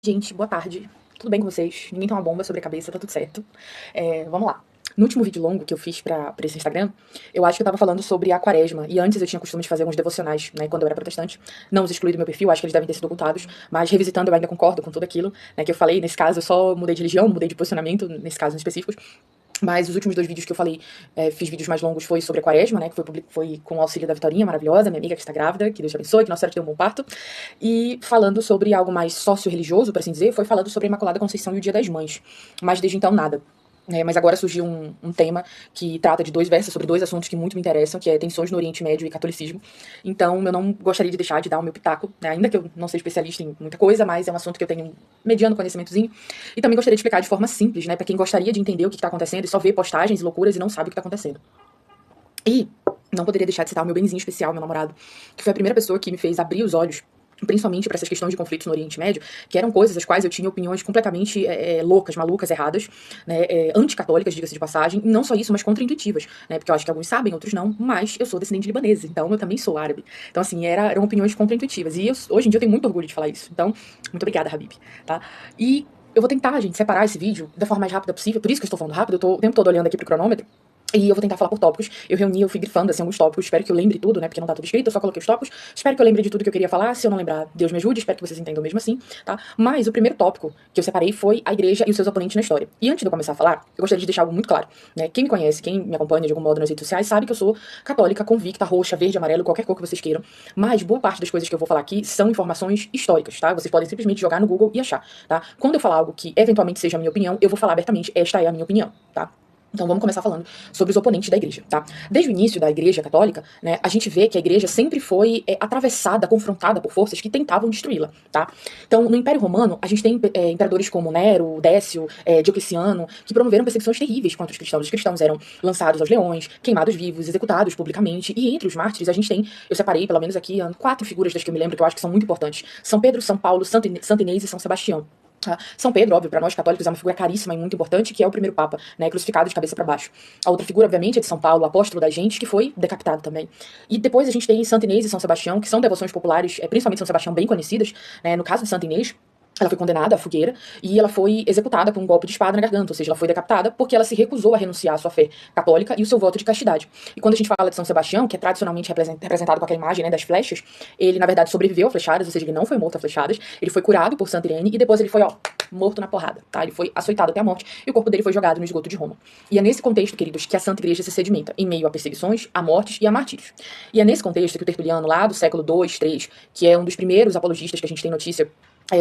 Gente, boa tarde. Tudo bem com vocês? Ninguém tem uma bomba sobre a cabeça, tá tudo certo. Vamos lá. No último vídeo longo que eu fiz pra esse Instagram, eu acho que eu tava falando sobre a quaresma. E antes eu tinha costume de fazer alguns devocionais, né, quando eu era protestante. Não os excluí do meu perfil, acho que eles devem ter sido ocultados. Mas revisitando, eu ainda concordo com tudo aquilo, né, que eu falei. Nesse caso, eu só mudei de religião, mudei de posicionamento, nesse caso em específicos. Mas os últimos dois vídeos que eu falei, fiz vídeos mais longos, foi sobre a quaresma, né, que foi com o auxílio da Vitorinha, maravilhosa, minha amiga que está grávida, que Deus te abençoe, que Nossa Senhora te dê um bom parto. E falando sobre algo mais sócio-religioso, por assim dizer, foi falando sobre a Imaculada Conceição e o Dia das Mães. Mas desde então, nada. Mas agora surgiu um tema que trata de dois versos sobre dois assuntos que muito me interessam, que é tensões no Oriente Médio e catolicismo. Então, eu não gostaria de deixar de dar o meu pitaco, né? Ainda que eu não seja especialista em muita coisa, mas é um assunto que eu tenho um mediano conhecimentozinho. E também gostaria de explicar de forma simples, né, para quem gostaria de entender o que está acontecendo e só vê postagens e loucuras e não sabe o que está acontecendo. E não poderia deixar de citar o meu benzinho especial, meu namorado, que foi a primeira pessoa que me fez abrir os olhos, principalmente para essas questões de conflitos no Oriente Médio, que eram coisas as quais eu tinha opiniões completamente loucas, malucas, erradas, né, anticatólicas, diga-se de passagem, e não só isso, mas contraintuitivas, né, porque eu acho que alguns sabem, outros não, mas eu sou descendente libanesa, então eu também sou árabe. Então, assim, eram opiniões contraintuitivas, e hoje em dia eu tenho muito orgulho de falar isso. Então, muito obrigada, Habib, tá? E eu vou tentar, gente, separar esse vídeo da forma mais rápida possível, por isso que eu estou falando rápido, eu tô o tempo todo olhando aqui pro cronômetro, e eu vou tentar falar por tópicos. Eu fui grifando assim alguns tópicos, espero que eu lembre tudo, né? Porque não tá tudo escrito, eu só coloquei os tópicos. Espero que eu lembre de tudo que eu queria falar. Se eu não lembrar, Deus me ajude, espero que vocês entendam mesmo assim, tá? Mas o primeiro tópico que eu separei foi a igreja e os seus oponentes na história. E antes de eu começar a falar, eu gostaria de deixar algo muito claro, né? Quem me conhece, quem me acompanha de algum modo nas redes sociais, sabe que eu sou católica, convicta, roxa, verde, amarelo, qualquer cor que vocês queiram. Mas boa parte das coisas que eu vou falar aqui são informações históricas, tá? Vocês podem simplesmente jogar no Google e achar, tá? Quando eu falar algo que eventualmente seja a minha opinião, eu vou falar abertamente, esta é a minha opinião, tá? Então vamos começar falando sobre os oponentes da igreja, tá? Desde o início da igreja católica, né, a gente vê que a igreja sempre foi atravessada, confrontada por forças que tentavam destruí-la, tá? Então, no Império Romano, a gente tem imperadores como Nero, Décio, Diocleciano, que promoveram perseguições terríveis contra os cristãos. Os cristãos eram lançados aos leões, queimados vivos, executados publicamente, e entre os mártires a gente tem, eu separei pelo menos aqui, 4 figuras das que eu me lembro que eu acho que são muito importantes. São Pedro, São Paulo, Santa Inês e São Sebastião. São Pedro, óbvio, para nós católicos é uma figura caríssima e muito importante, que é o primeiro papa, né, crucificado de cabeça para baixo. A outra figura, obviamente, é de São Paulo, o apóstolo da gente, que foi decapitado também. E depois a gente tem Santa Inês e São Sebastião, que são devoções populares, principalmente São Sebastião, bem conhecidas, né. No caso de Santa Inês, ela foi condenada à fogueira e ela foi executada com um golpe de espada na garganta, ou seja, ela foi decapitada porque ela se recusou a renunciar à sua fé católica e o seu voto de castidade. E quando a gente fala de São Sebastião, que é tradicionalmente representado com aquela imagem, né, das flechas, ele na verdade sobreviveu a flechadas, ou seja, ele não foi morto a flechadas, ele foi curado por Santa Irene e depois ele foi, morto na porrada, tá? Ele foi açoitado até a morte e o corpo dele foi jogado no esgoto de Roma. E é nesse contexto, queridos, que a Santa Igreja se sedimenta, em meio a perseguições, a mortes e a martírios. E é nesse contexto que o Tertuliano, lá do século II, III, que é um dos primeiros apologistas que a gente tem notícia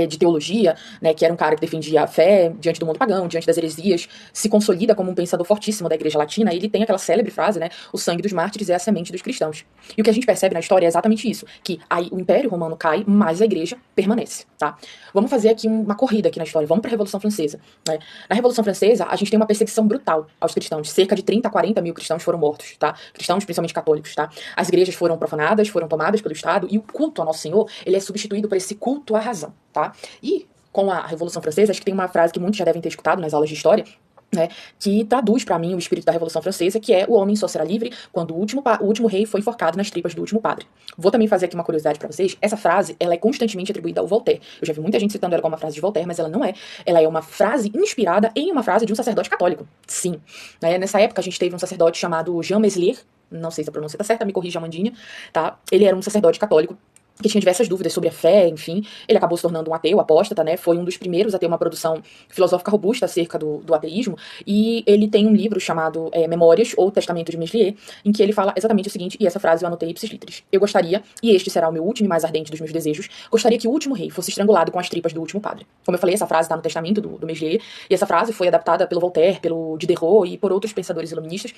de teologia, né, que era um cara que defendia a fé diante do mundo pagão, diante das heresias, se consolida como um pensador fortíssimo da Igreja Latina, e ele tem aquela célebre frase, né, o sangue dos mártires é a semente dos cristãos. E o que a gente percebe na história é exatamente isso, que aí o Império Romano cai, mas a Igreja permanece, tá? Vamos fazer aqui uma corrida aqui na história, vamos para a Revolução Francesa, né? Na Revolução Francesa, a gente tem uma perseguição brutal aos cristãos, cerca de 30 a 40 mil cristãos foram mortos, tá? Cristãos, principalmente católicos, tá? As igrejas foram profanadas, foram tomadas pelo Estado, e o culto ao Nosso Senhor, ele é substituído por esse culto à razão, tá? E com a Revolução Francesa, acho que tem uma frase que muitos já devem ter escutado nas aulas de história, né, que traduz para mim o espírito da Revolução Francesa, que é o homem só será livre quando o último rei foi enforcado nas tripas do último padre. Vou também fazer aqui uma curiosidade para vocês. Essa frase, ela é constantemente atribuída ao Voltaire. Eu já vi muita gente citando ela como uma frase de Voltaire, mas ela não é. Ela é uma frase inspirada em uma frase de um sacerdote católico. Sim. Nessa época a gente teve um sacerdote chamado Jean Meslier, não sei se a pronúncia tá certa, me corrija, Amandinha, tá? Ele era um sacerdote católico que tinha diversas dúvidas sobre a fé, enfim. Ele acabou se tornando um ateu, apóstata, né? Foi um dos primeiros a ter uma produção filosófica robusta acerca do ateísmo. E ele tem um livro chamado Memórias, ou Testamento de Meslier, em que ele fala exatamente o seguinte, e essa frase eu anotei ipsis literis. Eu gostaria, e este será o meu último e mais ardente dos meus desejos, gostaria que o último rei fosse estrangulado com as tripas do último padre. Como eu falei, essa frase está no testamento do Meslier, e essa frase foi adaptada pelo Voltaire, pelo Diderot e por outros pensadores iluministas.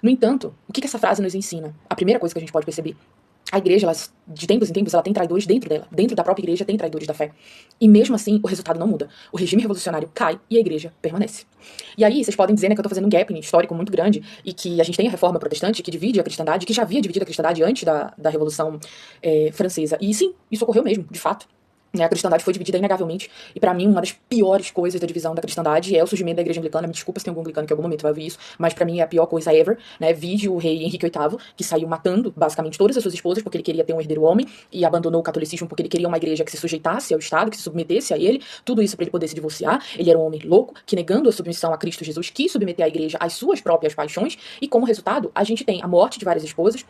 No entanto, o que essa frase nos ensina? A primeira coisa que a gente pode perceber: a igreja, de tempos em tempos, ela tem traidores dentro dela. Dentro da própria igreja tem traidores da fé. E mesmo assim, o resultado não muda. O regime revolucionário cai e a igreja permanece. E aí, vocês podem dizer, né, que eu tô fazendo um gap histórico muito grande e que a gente tem a reforma protestante que divide a cristandade, que já havia dividido a cristandade antes da Revolução Francesa. E sim, isso ocorreu mesmo, de fato. né? A cristandade foi dividida inegavelmente, e pra mim uma das piores coisas da divisão da cristandade é o surgimento da igreja anglicana. Me desculpa se tem algum anglicano que em algum momento vai ouvir isso, mas pra mim é a pior coisa ever, né? Vide o rei Henrique VIII, que saiu matando basicamente todas as suas esposas porque ele queria ter um herdeiro homem, e abandonou o catolicismo porque ele queria uma igreja que se sujeitasse ao Estado, que se submetesse a ele, tudo isso pra ele poder se divorciar. Ele era um homem louco, que negando a submissão a Cristo Jesus, quis submeter a igreja às suas próprias paixões, e como resultado, a gente tem a morte de várias esposas,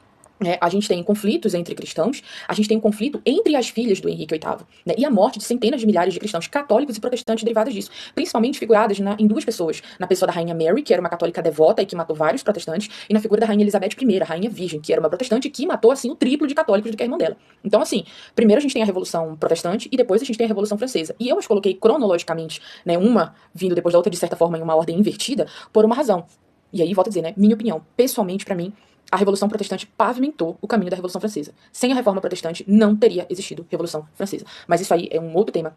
a gente tem conflitos entre cristãos, a gente tem um conflito entre as filhas do Henrique VIII, né, e a morte de centenas de milhares de cristãos católicos e protestantes derivados disso, principalmente figuradas em duas pessoas, na pessoa da rainha Mary, que era uma católica devota e que matou vários protestantes, e na figura da rainha Elizabeth I, a rainha virgem, que era uma protestante e que matou, assim, o triplo de católicos do que a irmã dela. Então, assim, primeiro a gente tem a Revolução Protestante e depois a gente tem a Revolução Francesa. E eu as coloquei cronologicamente, né, uma vindo depois da outra, de certa forma, em uma ordem invertida, por uma razão. E aí, volto a dizer, né, minha opinião, pessoalmente, pra mim, a Revolução Protestante pavimentou o caminho da Revolução Francesa. Sem a Reforma Protestante, não teria existido Revolução Francesa. Mas isso aí é um outro tema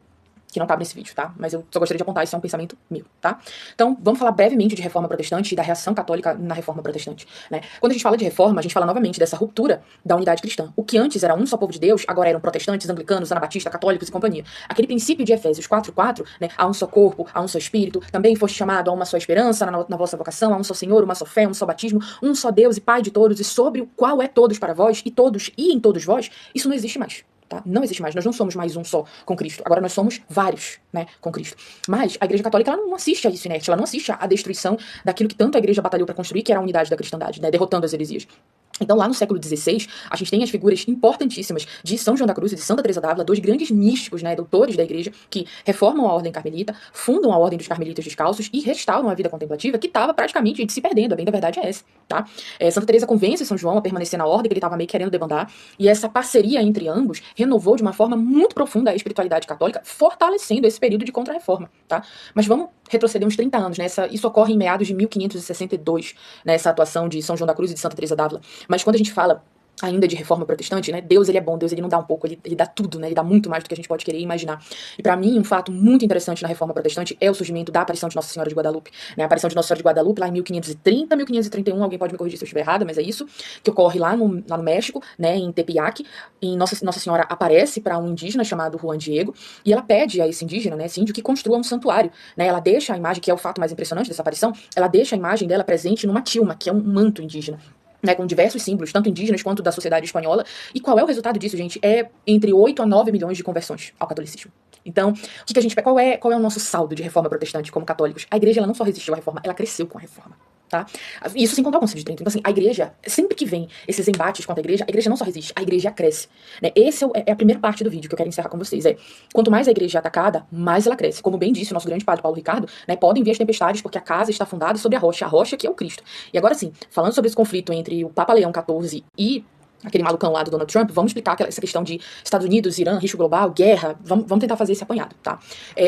que não cabe nesse vídeo, tá? Mas eu só gostaria de apontar, isso é um pensamento meu, tá? Então, vamos falar brevemente de Reforma Protestante e da reação católica na Reforma Protestante, né? Quando a gente fala de reforma, a gente fala novamente dessa ruptura da unidade cristã. O que antes era um só povo de Deus, agora eram protestantes, anglicanos, anabatistas, católicos e companhia. Aquele princípio de Efésios 4:4, né? Há um só corpo, há um só espírito, também foste chamado a uma só esperança na vossa vocação, há um só Senhor, uma só fé, um só batismo, um só Deus e Pai de todos, e sobre o qual é todos para vós, e todos e em todos vós, isso não existe mais. Tá? Não existe mais, nós não somos mais um só com Cristo, agora nós somos vários, né, com Cristo. Mas a Igreja Católica, ela não assiste a isso inerte, ela não assiste à destruição daquilo que tanto a Igreja batalhou para construir, que era a unidade da cristandade, né, derrotando as heresias. Então, lá no século XVI, a gente tem as figuras importantíssimas de São João da Cruz e de Santa Teresa d'Ávila, dois grandes místicos, né, doutores da igreja, que reformam a ordem carmelita, fundam a ordem dos carmelitas descalços e restauram a vida contemplativa, que estava praticamente se perdendo, a bem da verdade é essa, tá? Santa Teresa convence São João a permanecer na ordem, que ele estava meio querendo debandar, e essa parceria entre ambos renovou de uma forma muito profunda a espiritualidade católica, fortalecendo esse período de contra-reforma, tá? Mas vamos retroceder uns 30 anos, né? Isso ocorre em meados de 1562, né, essa atuação de São João da Cruz e de Santa Teresa d'Ávila. Mas quando a gente fala ainda de reforma protestante, né, Deus ele é bom, Deus ele não dá um pouco, ele dá tudo, né, ele dá muito mais do que a gente pode querer imaginar. E pra mim, um fato muito interessante na reforma protestante é o surgimento da aparição de Nossa Senhora de Guadalupe, né, a aparição de Nossa Senhora de Guadalupe lá em 1530, 1531, alguém pode me corrigir se eu estiver errada, mas é isso, que ocorre lá no México, né, em Tepeyac, e Nossa Senhora aparece para um indígena chamado Juan Diego, e ela pede a esse indígena, né, esse índio, que construa um santuário, né, ela deixa a imagem, que é o fato mais impressionante dessa aparição, ela deixa a imagem dela presente numa tilma, que é um manto indígena, né, com diversos símbolos, tanto indígenas quanto da sociedade espanhola. E qual é o resultado disso, gente? É entre 8 a 9 milhões de conversões ao catolicismo. Então, o que a gente, qual é o nosso saldo de reforma protestante como católicos? A igreja ela não só resistiu à reforma, ela cresceu com a reforma. Tá? Isso sem contar o Concílio de Trento. Então, assim, a igreja, sempre que vem esses embates contra a igreja não só resiste, a igreja cresce, né? Esse é a primeira parte do vídeo que eu quero encerrar com vocês. Quanto mais a igreja é atacada, mais ela cresce. Como bem disse o nosso grande padre Paulo Ricardo, né, podem vir as tempestades porque a casa está fundada sobre a rocha que é o Cristo. E agora sim, falando sobre esse conflito entre o Papa Leão XIV e aquele malucão lá do Donald Trump, vamos explicar essa questão de Estados Unidos, Irã, risco global, guerra, vamos tentar fazer esse apanhado, tá?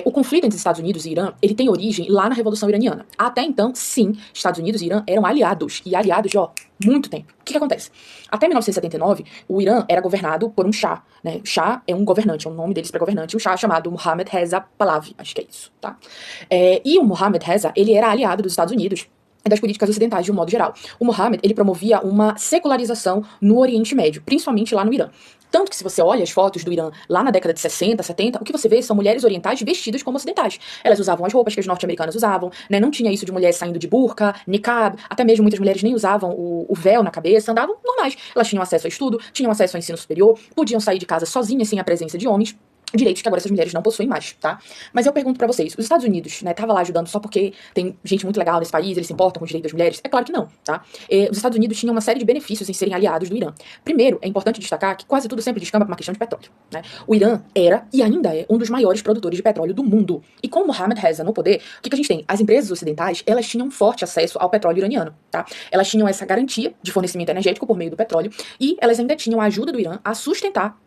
O conflito entre Estados Unidos e Irã, ele tem origem lá na Revolução Iraniana. Até então, sim, Estados Unidos e Irã eram aliados, e aliados de, muito tempo. O que acontece? Até 1979, o Irã era governado por um Shah, né? O Shah é um governante, é o nome deles para governante, um Shah chamado Mohammad Reza Pahlavi, acho que é isso, tá? E o Mohammad Reza, ele era aliado dos Estados Unidos, das políticas ocidentais de um modo geral. O Mohammed, ele promovia uma secularização no Oriente Médio, principalmente lá no Irã. Tanto que se você olha as fotos do Irã lá na década de 60, 70, o que você vê são mulheres orientais vestidas como ocidentais. Elas usavam as roupas que as norte-americanas usavam, né? Não tinha isso de mulheres saindo de burca, niqab, até mesmo muitas mulheres nem usavam o véu na cabeça, andavam normais. Elas tinham acesso a estudo, tinham acesso ao ensino superior, podiam sair de casa sozinhas sem a presença de homens. Direitos que agora essas mulheres não possuem mais, tá? Mas eu pergunto pra vocês, os Estados Unidos, né, tava lá ajudando só porque tem gente muito legal nesse país, eles se importam com os direitos das mulheres? É claro que não, tá? Os Estados Unidos tinham uma série de benefícios em serem aliados do Irã. Primeiro, é importante destacar que quase tudo sempre descamba pra uma questão de petróleo, né? O Irã era, e ainda é, um dos maiores produtores de petróleo do mundo. E com Mohammad Reza no poder, o que a gente tem? As empresas ocidentais, elas tinham forte acesso ao petróleo iraniano, tá? Elas tinham essa garantia de fornecimento energético por meio do petróleo, e elas ainda tinham a ajuda do Irã a sustentar,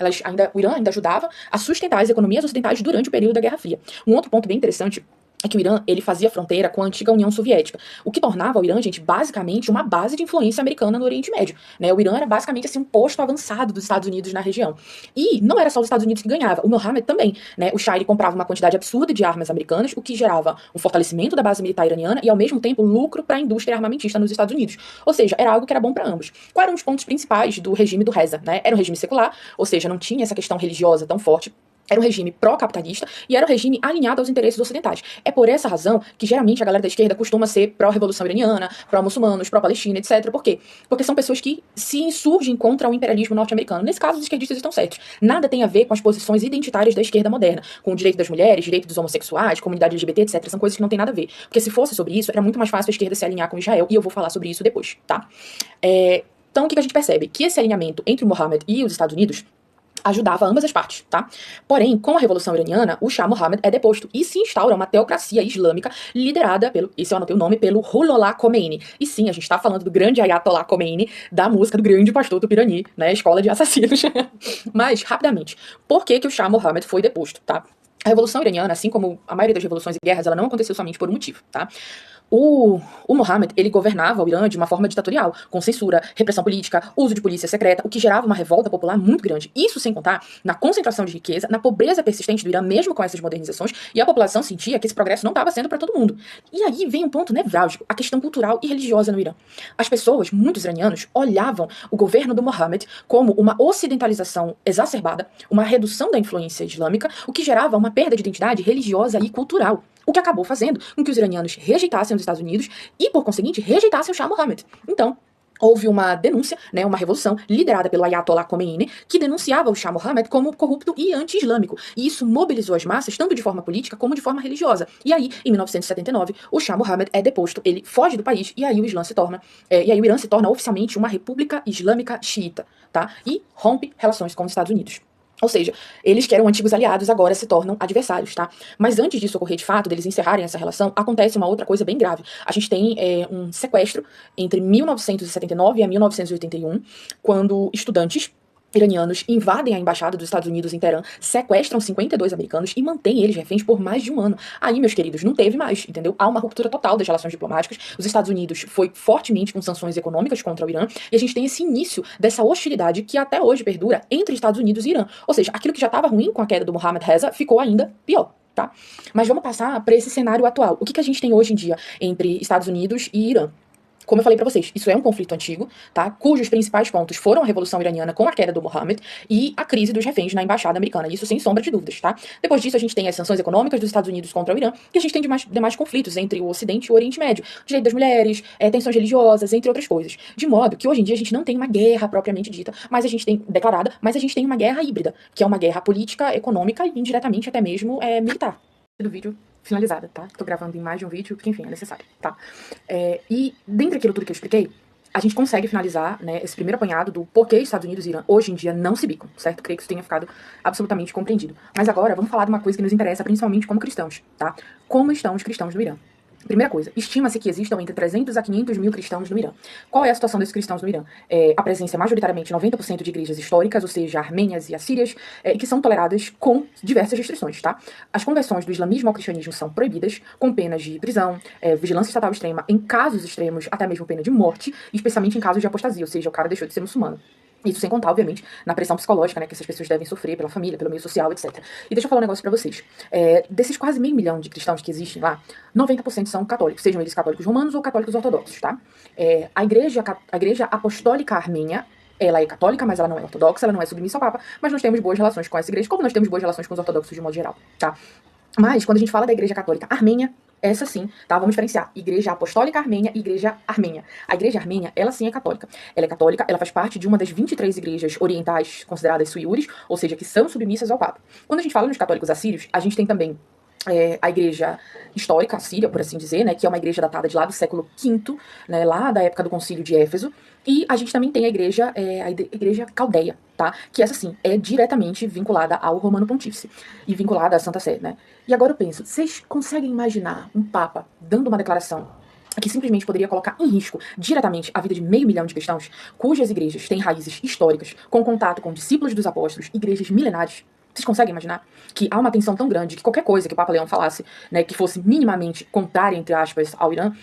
o Irã ainda ajudava a sustentar as economias ocidentais durante o período da Guerra Fria. Um outro ponto bem interessante é que o Irã, ele fazia fronteira com a antiga União Soviética, o que tornava o Irã, gente, basicamente uma base de influência americana no Oriente Médio, né? O Irã era basicamente, assim, um posto avançado dos Estados Unidos na região. E não era só os Estados Unidos que ganhava, o Mohammed também, né? O Shah, ele comprava uma quantidade absurda de armas americanas, o que gerava um fortalecimento da base militar iraniana e, ao mesmo tempo, lucro para a indústria armamentista nos Estados Unidos. Ou seja, era algo que era bom para ambos. Quais eram os pontos principais do regime do Reza, né? Era um regime secular, ou seja, não tinha essa questão religiosa tão forte. Era um regime pró-capitalista e era um regime alinhado aos interesses ocidentais. É por essa razão que geralmente a galera da esquerda costuma ser pró-revolução iraniana, pró-muçulmanos, pró-Palestina, etc. Por quê? Porque são pessoas que se insurgem contra o imperialismo norte-americano. Nesse caso, os esquerdistas estão certos. Nada tem a ver com as posições identitárias da esquerda moderna, com o direito das mulheres, direito dos homossexuais, comunidade LGBT, etc. São coisas que não tem nada a ver. Porque se fosse sobre isso, era muito mais fácil a esquerda se alinhar com Israel, e eu vou falar sobre isso depois, tá? Então, o que a gente percebe? Que esse alinhamento entre o Mohammed e os Estados Unidos ajudava ambas as partes, tá? Porém, com a Revolução Iraniana, o Shah Mohammed é deposto e se instaura uma teocracia islâmica liderada pelo, esse eu anotei o nome, pelo Ruhollah Khomeini. E sim, a gente tá falando do grande Ayatollah Khomeini, da música do grande pastor Tupirani, né? Escola de assassinos. Mas, rapidamente, por que o Shah Mohammed foi deposto, tá? A Revolução Iraniana, assim como a maioria das revoluções e guerras, ela não aconteceu somente por um motivo, tá? O Mohammed, ele governava o Irã de uma forma ditatorial, com censura, repressão política, uso de polícia secreta, o que gerava uma revolta popular muito grande. Isso sem contar na concentração de riqueza, na pobreza persistente do Irã, mesmo com essas modernizações, e a população sentia que esse progresso não estava sendo para todo mundo. E aí vem um ponto nevrálgico, a questão cultural e religiosa no Irã. As pessoas, muitos iranianos, olhavam o governo do Mohammed como uma ocidentalização exacerbada, uma redução da influência islâmica, o que gerava uma perda de identidade religiosa e cultural. O que acabou fazendo com que os iranianos rejeitassem os Estados Unidos e, por conseguinte, rejeitassem o Shah Mohammed. Então, houve uma denúncia, né, uma revolução liderada pelo Ayatollah Khomeini, que denunciava o Shah Mohammed como corrupto e anti-islâmico. E isso mobilizou as massas, tanto de forma política como de forma religiosa. E aí, em 1979, o Shah Mohammed é deposto, ele foge do país, e aí o Irã se torna oficialmente uma república islâmica xiita, tá? E rompe relações com os Estados Unidos. Ou seja, eles que eram antigos aliados agora se tornam adversários, tá? Mas antes disso ocorrer de fato, deles encerrarem essa relação, acontece uma outra coisa bem grave. A gente tem um sequestro entre 1979 e 1981, quando estudantes iranianos invadem a embaixada dos Estados Unidos em Teherã, sequestram 52 americanos e mantêm eles reféns por mais de um ano. Aí, meus queridos, não teve mais, entendeu? Há uma ruptura total das relações diplomáticas. Os Estados Unidos foi fortemente com sanções econômicas contra o Irã, e a gente tem esse início dessa hostilidade que até hoje perdura entre Estados Unidos e Irã. Ou seja, aquilo que já estava ruim com a queda do Mohammad Reza ficou ainda pior. Tá? Mas vamos passar para esse cenário atual. O que a gente tem hoje em dia entre Estados Unidos e Irã? Como eu falei pra vocês, isso é um conflito antigo, tá? Cujos principais pontos foram a Revolução Iraniana com a queda do Mohammed e a crise dos reféns na embaixada americana. Isso sem sombra de dúvidas, tá? Depois disso, a gente tem as sanções econômicas dos Estados Unidos contra o Irã, e a gente tem demais conflitos entre o Ocidente e o Oriente Médio, o direito das mulheres, tensões religiosas, entre outras coisas. De modo que hoje em dia a gente não tem uma guerra propriamente dita, mas a gente tem declarada, mas a gente tem uma guerra híbrida, que é uma guerra política, econômica e indiretamente até mesmo militar. Do vídeo finalizada, tá? Tô gravando em mais de um vídeo, porque enfim, é necessário, tá? E dentro daquilo tudo que eu expliquei, a gente consegue finalizar, né, esse primeiro apanhado do porquê Estados Unidos e Irã hoje em dia não se bicam, certo? Creio que isso tenha ficado absolutamente compreendido. Mas agora vamos falar de uma coisa que nos interessa principalmente como cristãos, tá? Como estão os cristãos no Irã? Primeira coisa, estima-se que existam entre 300 a 500 mil cristãos no Irã. Qual é a situação desses cristãos no Irã? A presença é majoritariamente 90% de igrejas históricas, ou seja, armênias e assírias, que são toleradas com diversas restrições, tá? As conversões do islamismo ao cristianismo são proibidas, com penas de prisão, vigilância estatal extrema, em casos extremos, até mesmo pena de morte, especialmente em casos de apostasia, ou seja, o cara deixou de ser muçulmano. Isso sem contar, obviamente, na pressão psicológica, né, que essas pessoas devem sofrer pela família, pelo meio social, etc. E deixa eu falar um negócio pra vocês. Desses quase meio milhão de cristãos que existem lá, 90% são católicos, sejam eles católicos romanos ou católicos ortodoxos, tá? A igreja apostólica armênia, ela é católica, mas ela não é ortodoxa, ela não é submissa ao Papa, mas nós temos boas relações com essa igreja, como nós temos boas relações com os ortodoxos de modo geral, tá? Mas, quando a gente fala da igreja católica armênia, essa sim, tá? Vamos diferenciar. Igreja apostólica armênia e igreja armênia. A igreja armênia, ela sim é católica. Ela é católica, ela faz parte de uma das 23 igrejas orientais consideradas suiúres, ou seja, que são submissas ao Papa. Quando a gente fala nos católicos assírios, a gente tem também a igreja histórica assíria, por assim dizer, né, que é uma igreja datada de lá do século V, né, lá da época do concílio de Éfeso, e a gente também tem a igreja caldeia, tá, que essa sim é diretamente vinculada ao Romano Pontífice e vinculada à Santa Sé, né. E agora eu penso, vocês conseguem imaginar um papa dando uma declaração que simplesmente poderia colocar em risco diretamente a vida de meio milhão de cristãos, cujas igrejas têm raízes históricas, com contato com discípulos dos apóstolos, igrejas milenares? Vocês conseguem imaginar que há uma tensão tão grande que qualquer coisa que o Papa Leão falasse, né, que fosse minimamente contrária, entre aspas, ao Irã,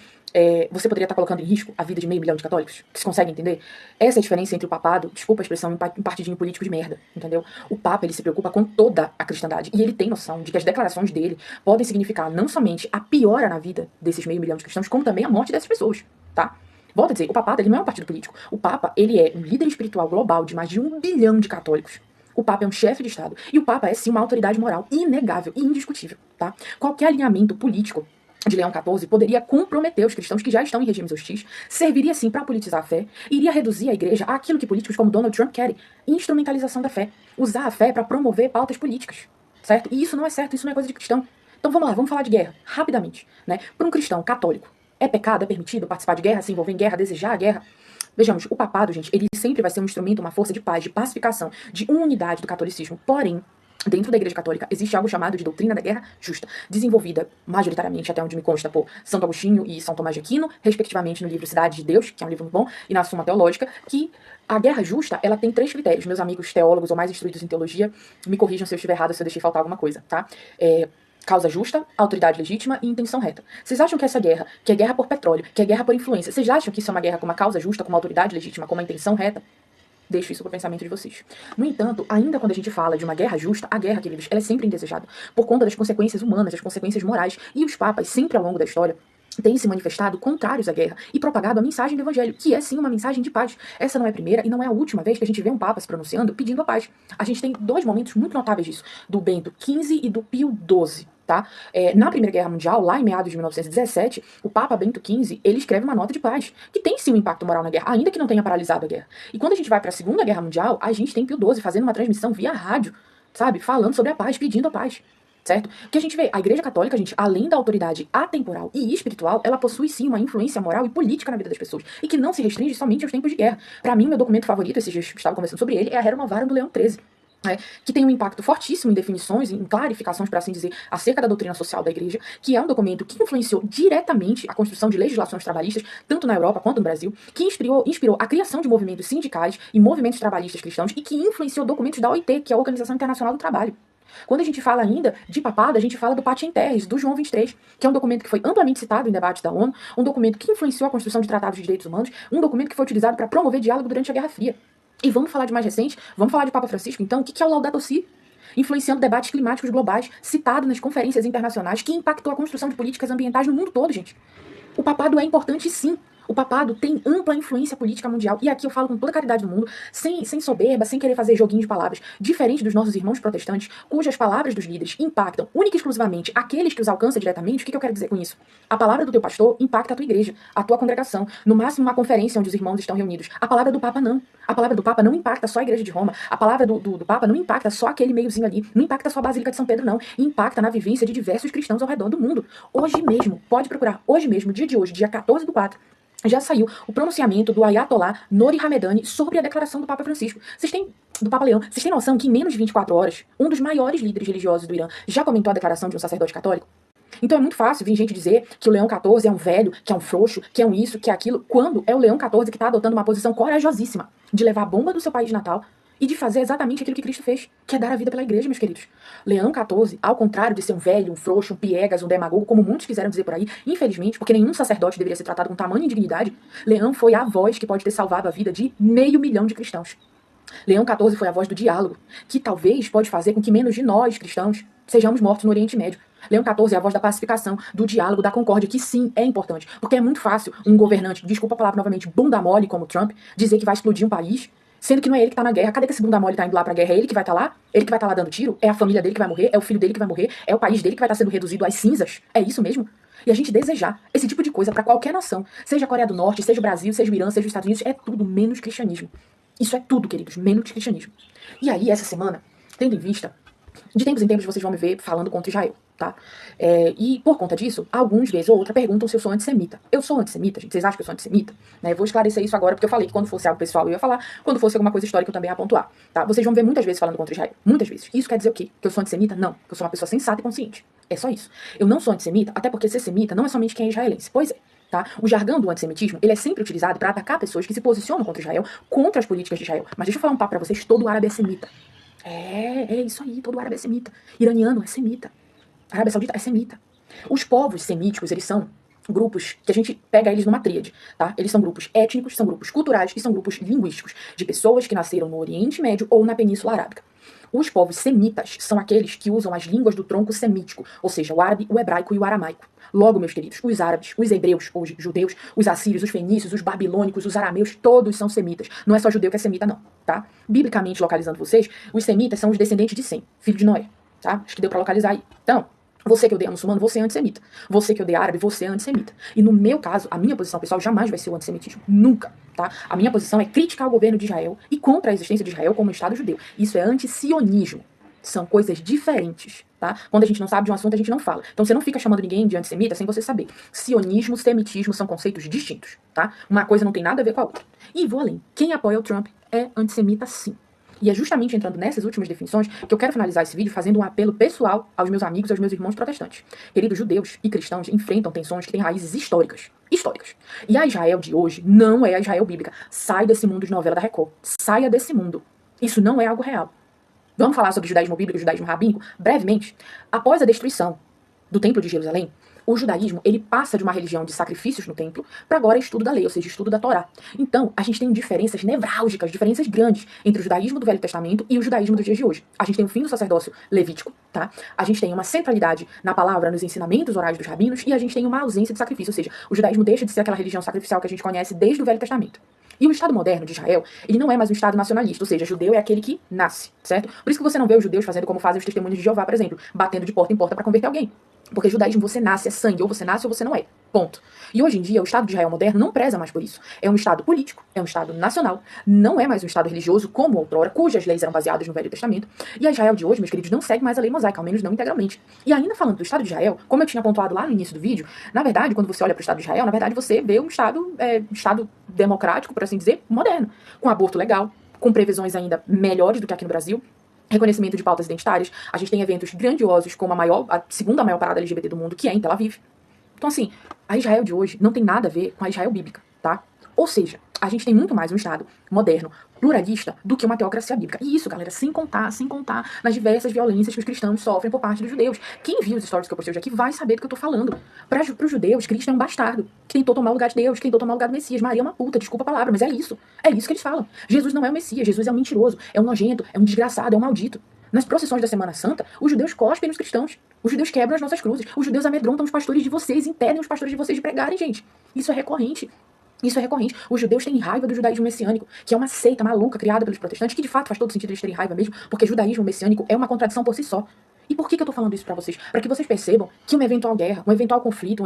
você poderia estar colocando em risco a vida de meio milhão de católicos? Vocês conseguem entender? Essa é a diferença entre o papado, desculpa a expressão, um partidinho político de merda, entendeu? O Papa, ele se preocupa com toda a cristandade, e ele tem noção de que as declarações dele podem significar não somente a piora na vida desses meio milhão de cristãos, como também a morte dessas pessoas, tá? Volto a dizer, o papado, ele não é um partido político. O Papa, ele é um líder espiritual global de mais de 1 bilhão de católicos. O Papa é um chefe de Estado. E o Papa é, sim, uma autoridade moral inegável e indiscutível, tá? Qualquer alinhamento político de Leão XIV poderia comprometer os cristãos que já estão em regimes hostis, serviria sim para politizar a fé, iria reduzir a igreja àquilo que políticos como Donald Trump querem, instrumentalização da fé, usar a fé para promover pautas políticas, certo? E isso não é certo, isso não é coisa de cristão. Então vamos lá, vamos falar de guerra, rapidamente, né? Para um cristão católico, é pecado, é permitido participar de guerra, se envolver em guerra, desejar a guerra? Vejamos, o papado, gente, ele sempre vai ser um instrumento, uma força de paz, de pacificação, de unidade do catolicismo, porém, dentro da Igreja Católica existe algo chamado de doutrina da guerra justa, desenvolvida majoritariamente, até onde me consta, por Santo Agostinho e São Tomás de Aquino, respectivamente no livro Cidade de Deus, que é um livro muito bom, e na Suma Teológica, que a guerra justa, ela tem 3 critérios. Meus amigos teólogos ou mais instruídos em teologia, me corrijam se eu estiver errado, se eu deixei faltar alguma coisa, tá? Causa justa, autoridade legítima e intenção reta. Vocês acham que essa guerra, que é guerra por petróleo, que é guerra por influência, vocês acham que isso é uma guerra com uma causa justa, com uma autoridade legítima, com uma intenção reta? Deixo isso pro pensamento de vocês. No entanto, ainda quando a gente fala de uma guerra justa, a guerra, queridos, ela é sempre indesejada, por conta das consequências humanas, das consequências morais, e os papas, sempre ao longo da história, têm se manifestado contrários à guerra e propagado a mensagem do evangelho, que é sim uma mensagem de paz. Essa não é a primeira e não é a última vez que a gente vê um papa se pronunciando pedindo a paz. A gente tem 2 momentos muito notáveis disso, do Bento XV e do Pio XII. Tá? Na Primeira Guerra Mundial, lá em meados de 1917, o Papa Bento XV, ele escreve uma nota de paz, que tem sim um impacto moral na guerra, ainda que não tenha paralisado a guerra. E quando a gente vai para a Segunda Guerra Mundial, a gente tem Pio XII fazendo uma transmissão via rádio, sabe? Falando sobre a paz, pedindo a paz. Certo? O que a gente vê, a Igreja Católica, gente, além da autoridade atemporal e espiritual, ela possui sim uma influência moral e política na vida das pessoas, e que não se restringe somente aos tempos de guerra. Para mim, meu documento favorito, esses dias que estava conversando sobre ele, é a Rerum Novarum do Leão XIII. Que tem um impacto fortíssimo em definições, em clarificações, para assim dizer, acerca da doutrina social da Igreja, que é um documento que influenciou diretamente a construção de legislações trabalhistas, tanto na Europa quanto no Brasil, que inspirou a criação de movimentos sindicais e movimentos trabalhistas cristãos, e que influenciou documentos da OIT, que é a Organização Internacional do Trabalho. Quando a gente fala ainda de papado, a gente fala do Pater Terres, do João 23, que é um documento que foi amplamente citado em debates da ONU, um documento que influenciou a construção de tratados de direitos humanos, um documento que foi utilizado para promover diálogo durante a Guerra Fria. E vamos falar de mais recente, vamos falar de Papa Francisco, então, o que é o Laudato Si? Influenciando debates climáticos globais, citado nas conferências internacionais, que impactou a construção de políticas ambientais no mundo todo, gente. O papado é importante, sim. O papado tem ampla influência política mundial. E aqui eu falo com toda a caridade do mundo, sem soberba, sem querer fazer joguinho de palavras. Diferente dos nossos irmãos protestantes, cujas palavras dos líderes impactam única e exclusivamente aqueles que os alcançam diretamente, o que eu quero dizer com isso? A palavra do teu pastor impacta a tua igreja, a tua congregação. No máximo, uma conferência onde os irmãos estão reunidos. A palavra do Papa não. A palavra do Papa não impacta só a igreja de Roma. A palavra do Papa não impacta só aquele meiozinho ali. Não impacta só a Basílica de São Pedro, não. Impacta na vivência de diversos cristãos ao redor do mundo. Hoje mesmo, pode procurar, hoje mesmo, dia de hoje, dia 14/4, já saiu o pronunciamento do Ayatollah Nouri Hamedani sobre a declaração do Papa Francisco. Do Papa Leão, vocês têm noção que em menos de 24 horas, um dos maiores líderes religiosos do Irã já comentou a declaração de um sacerdote católico? Então é muito fácil vir gente dizer que o Leão XIV é um velho, que é um frouxo, que é um isso, que é aquilo, quando é o Leão XIV que está adotando uma posição corajosíssima de levar a bomba do seu país natal e de fazer exatamente aquilo que Cristo fez, que é dar a vida pela igreja, meus queridos. Leão XIV, ao contrário de ser um velho, um frouxo, um piegas, um demagogo, como muitos quiseram dizer por aí, infelizmente, porque nenhum sacerdote deveria ser tratado com tamanha indignidade, Leão foi a voz que pode ter salvado a vida de 500 mil de cristãos. Leão XIV foi a voz do diálogo, que talvez pode fazer com que menos de nós, cristãos, sejamos mortos no Oriente Médio. Leão XIV é a voz da pacificação, do diálogo, da concórdia, que sim, é importante. Porque é muito fácil um governante, desculpa a palavra novamente, bunda mole como Trump, dizer que vai explodir um país, sendo que não é ele que tá na guerra. Cadê que esse bunda mole tá indo lá pra guerra? É ele que vai estar lá? Ele que vai estar lá dando tiro? É a família dele que vai morrer? É o filho dele que vai morrer? É o país dele que vai estar sendo reduzido às cinzas? É isso mesmo? E a gente desejar esse tipo de coisa pra qualquer nação, seja a Coreia do Norte, seja o Brasil, seja o Irã, seja os Estados Unidos, é tudo menos cristianismo. Isso é tudo, queridos, menos cristianismo. E aí, essa semana, tendo em vista, de tempos em tempos vocês vão me ver falando contra Israel, tá? E por conta disso, alguns vezes ou outra perguntam se eu sou antissemita. Eu sou antissemita, gente? Vocês acham que eu sou antissemita? Eu vou esclarecer isso agora, porque eu falei que quando fosse algo pessoal eu ia falar, quando fosse alguma coisa histórica eu também ia pontuar, tá? Vocês vão me ver muitas vezes falando contra Israel. Muitas vezes. Isso quer dizer o quê? Que eu sou antissemita? Não. Que eu sou uma pessoa sensata e consciente. É só isso. Eu não sou antissemita, até porque ser semita não é somente quem é israelense. Pois é. Tá? O jargão do antissemitismo, ele é sempre utilizado para atacar pessoas que se posicionam contra Israel, contra as políticas de Israel. Mas deixa eu falar um papo pra vocês, todo árabe é semita. É isso aí, todo árabe é semita. Iraniano é semita. A Arábia Saudita é semita. Os povos semíticos, eles são grupos que a gente pega eles numa tríade, tá? Eles são grupos étnicos, são grupos culturais e são grupos linguísticos, de pessoas que nasceram no Oriente Médio ou na Península Arábica. Os povos semitas são aqueles que usam as línguas do tronco semítico, ou seja, o árabe, o hebraico e o aramaico. Logo, meus queridos, os árabes, os hebreus, ou judeus, os assírios, os fenícios, os babilônicos, os arameus, todos são semitas. Não é só judeu que é semita, não, tá? Biblicamente, localizando vocês, os semitas são os descendentes de Sem, filho de Noé, tá? Acho que deu pra localizar aí. Então, você que odeia muçulmano, você é antissemita. Você que odeia árabe, você é antissemita. E no meu caso, a minha posição pessoal jamais vai ser o antissemitismo. Nunca, tá? A minha posição é criticar o governo de Israel e contra a existência de Israel como Estado judeu. Isso é anti-sionismo. São coisas diferentes, tá? Quando a gente não sabe de um assunto, a gente não fala. Então você não fica chamando ninguém de antissemita sem você saber. Sionismo, semitismo são conceitos distintos, tá? Uma coisa não tem nada a ver com a outra. E vou além. Quem apoia o Trump é antissemita, sim. E é justamente entrando nessas últimas definições que eu quero finalizar esse vídeo fazendo um apelo pessoal aos meus amigos e aos meus irmãos protestantes. Queridos judeus e cristãos enfrentam tensões que têm raízes históricas. Históricas. E a Israel de hoje não é a Israel bíblica. Sai desse mundo de novela da Record. Saia desse mundo. Isso não é algo real. Vamos falar sobre judaísmo bíblico e judaísmo rabínico brevemente. Após a destruição do Templo de Jerusalém, o judaísmo ele passa de uma religião de sacrifícios no templo para agora estudo da lei, ou seja, estudo da Torá. Então, a gente tem diferenças nevrálgicas, diferenças grandes entre o judaísmo do Velho Testamento e o judaísmo dos dias de hoje. A gente tem o fim do sacerdócio levítico, tá? A gente tem uma centralidade na palavra, nos ensinamentos orais dos rabinos, e a gente tem uma ausência de sacrifício, ou seja, o judaísmo deixa de ser aquela religião sacrificial que a gente conhece desde o Velho Testamento. E o Estado moderno de Israel, ele não é mais um Estado nacionalista, ou seja, judeu é aquele que nasce, certo? Por isso que você não vê os judeus fazendo como fazem os testemunhos de Jeová, por exemplo, batendo de porta em porta para converter alguém. Porque judaísmo você nasce, é sangue, ou você nasce ou você não é. Ponto. E hoje em dia, o Estado de Israel moderno não preza mais por isso. É um Estado político, é um Estado nacional, não é mais um Estado religioso como outrora, cujas leis eram baseadas no Velho Testamento. E a Israel de hoje, meus queridos, não segue mais a lei mosaica, ao menos não integralmente. E ainda falando do Estado de Israel, como eu tinha pontuado lá no início do vídeo, na verdade, quando você olha para o Estado de Israel, na verdade você vê um Estado democrático, por assim dizer, moderno, com aborto legal, com previsões ainda melhores do que aqui no Brasil, reconhecimento de pautas identitárias. A gente tem eventos grandiosos como a segunda maior parada LGBT do mundo, que é em Tel Aviv. Então, assim, a Israel de hoje não tem nada a ver com a Israel bíblica, tá? Ou seja, a gente tem muito mais um Estado moderno, pluralista, do que uma teocracia bíblica. E isso, galera, sem contar nas diversas violências que os cristãos sofrem por parte dos judeus. Quem viu os stories que eu postei hoje aqui vai saber do que eu tô falando. Para os judeus, Cristo é um bastardo, que tentou tomar o lugar de Deus, que tentou tomar o lugar do Messias. Maria é uma puta, desculpa a palavra, mas é isso. É isso que eles falam. Jesus não é o Messias, Jesus é um mentiroso, é um nojento, é um desgraçado, é um maldito. Nas procissões da Semana Santa, os judeus cospem nos cristãos. Os judeus quebram as nossas cruzes. Os judeus amedrontam os pastores de vocês, impedem os pastores de vocês de pregarem, gente. Isso é recorrente. Isso é recorrente. Os judeus têm raiva do judaísmo messiânico, que é uma seita maluca criada pelos protestantes, que de fato faz todo sentido eles terem raiva mesmo, porque judaísmo messiânico é uma contradição por si só. E por que eu tô falando isso pra vocês? Para que vocês percebam que uma eventual guerra, um eventual conflito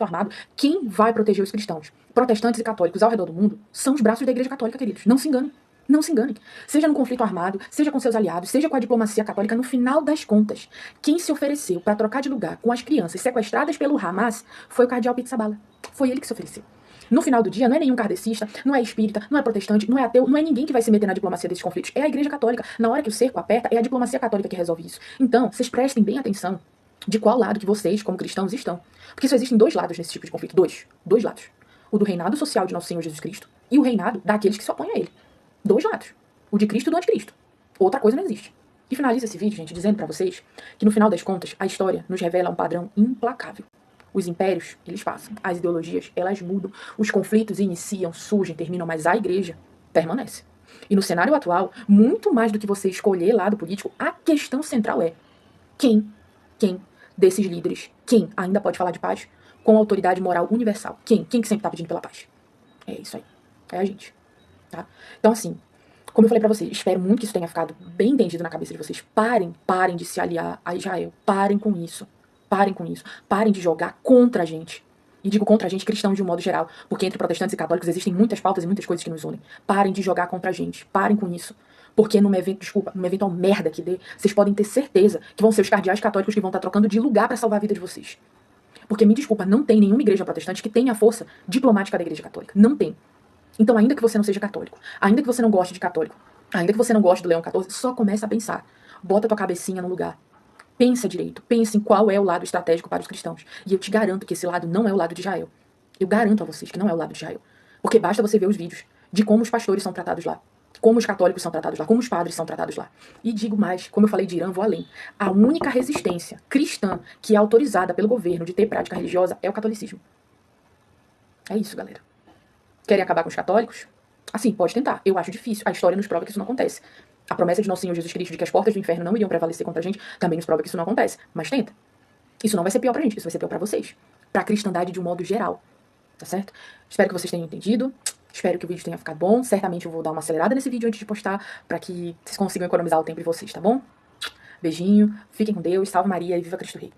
armado, quem vai proteger os cristãos, protestantes e católicos ao redor do mundo, são os braços da Igreja Católica, queridos. Não se enganem. Não se enganem. Seja no conflito armado, seja com seus aliados, seja com a diplomacia católica, no final das contas, quem se ofereceu para trocar de lugar com as crianças sequestradas pelo Hamas foi o cardeal Pizzaballa. Foi ele que se ofereceu. No final do dia, não é nenhum kardecista, não é espírita, não é protestante, não é ateu, não é ninguém que vai se meter na diplomacia desses conflitos. É a Igreja Católica. Na hora que o cerco aperta, é a diplomacia católica que resolve isso. Então, vocês prestem bem atenção de qual lado que vocês, como cristãos, estão. Porque só existem dois lados nesse tipo de conflito. Dois lados. O do reinado social de nosso Senhor Jesus Cristo e o reinado daqueles que se opõem a ele. Dois lados. O de Cristo e do anticristo. Outra coisa não existe. E finalizo esse vídeo, gente, dizendo pra vocês que no final das contas, a história nos revela um padrão implacável. Os impérios, eles passam. As ideologias, elas mudam. Os conflitos iniciam, surgem, terminam, mas a igreja permanece. E no cenário atual, muito mais do que você escolher lado político, a questão central é quem desses líderes, quem ainda pode falar de paz com autoridade moral universal? Quem que sempre tá pedindo pela paz? É isso aí. É a gente. Tá? Então, assim, como eu falei pra vocês, espero muito que isso tenha ficado bem entendido na cabeça de vocês. Parem de se aliar a Israel. Parem com isso. Parem com isso. Parem de jogar contra a gente. E digo contra a gente, cristãos de um modo geral. Porque entre protestantes e católicos existem muitas pautas e muitas coisas que nos unem. Parem de jogar contra a gente. Parem com isso. Porque numa eventual merda que dê, vocês podem ter certeza que vão ser os cardeais católicos que vão estar trocando de lugar pra salvar a vida de vocês. Porque, me desculpa, não tem nenhuma igreja protestante que tenha a força diplomática da igreja católica. Não tem. Então, ainda que você não seja católico, ainda que você não goste de católico, ainda que você não goste do Leão XIV, só começa a pensar. Bota tua cabecinha no lugar. Pensa direito. Pensa em qual é o lado estratégico para os cristãos. E eu te garanto que esse lado não é o lado de Israel. Eu garanto a vocês que não é o lado de Israel. Porque basta você ver os vídeos de como os pastores são tratados lá. Como os católicos são tratados lá. Como os padres são tratados lá. E digo mais, como eu falei de Irã, vou além. A única resistência cristã que é autorizada pelo governo de ter prática religiosa é o catolicismo. É isso, galera. Querem acabar com os católicos? Assim, pode tentar. Eu acho difícil. A história nos prova que isso não acontece. A promessa de nosso Senhor Jesus Cristo de que as portas do inferno não iriam prevalecer contra a gente também nos prova que isso não acontece. Mas tenta. Isso não vai ser pior pra gente, isso vai ser pior pra vocês. Pra cristandade de um modo geral. Tá certo? Espero que vocês tenham entendido. Espero que o vídeo tenha ficado bom. Certamente eu vou dar uma acelerada nesse vídeo antes de postar pra que vocês consigam economizar o tempo de vocês, tá bom? Beijinho, fiquem com Deus, salve Maria e viva Cristo Rei.